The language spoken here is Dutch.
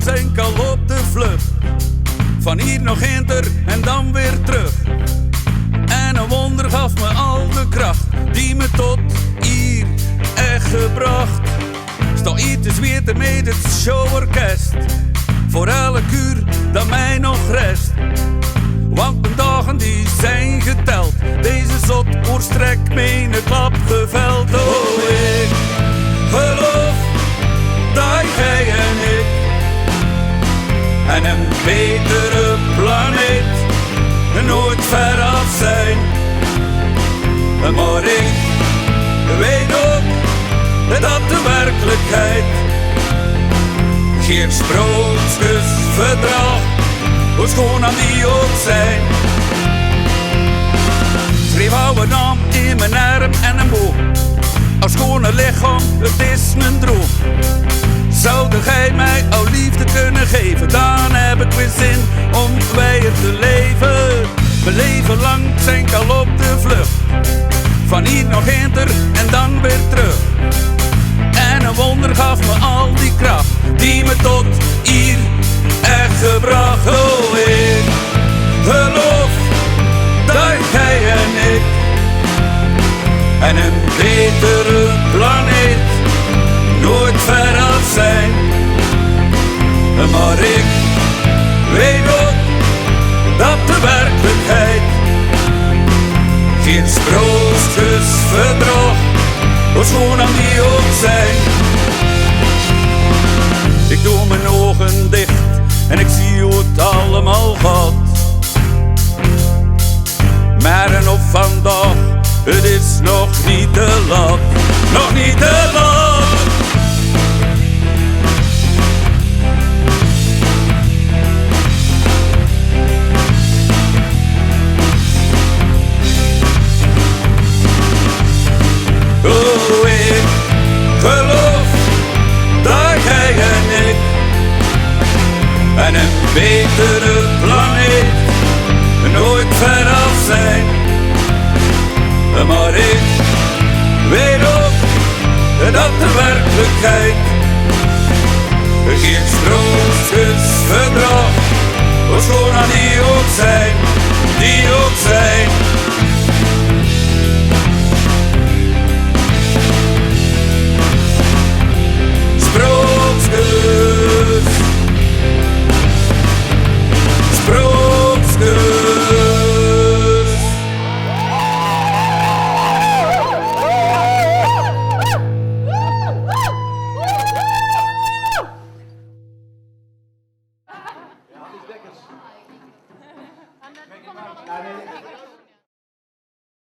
zijn ik al op de vlucht. Van hier nog Inter en dan weer terug. En een wonder gaf me al de kracht die me tot hier echt gebracht. Sta hier te zweten met het showorkest, voor elk uur dat mij nog rest. Want mijn dagen die zijn geteld, deze zot oorstrekt me in het lap geveld. Oh, ik geloof dat jij en ik en een betere planeet nooit ver af zijn. Maar ik weet ook dat de werkelijkheid geen sprookjesverdrag, hoe schoon aan die ook zijn. Schreef oude naam in mijn arm en een boom, als schone lichaam, het is mijn droom. Zou gij mij al liefde kunnen geven, dan heb ik weer zin om weer te leven. Mijn leven lang zijn ik al op de vlucht, van hier nog Inter en dan weer terug. En een wonder gaf me al die kracht die me tot hier echt gebracht. Oh, ik geloof dat jij en ik en een betere planeet nooit ver af zijn. Maar ik weet ook dat de werkelijkheid geen sprookjesverdrag, hoe schoon aan die ook zijn. Ik doe mijn ogen dicht en ik zie hoe het allemaal gaat. Maar en op vandaag, het is nog niet te laat, nog niet te laat. Oh, ik geloof dat jij en ik en een betere planeet nooit ver af zijn. Maar ik weet ook dat de werkelijkheid geen sprookjesverdrag, hoe schoon aan die ook zijn, die ook zijn. Ja, nee.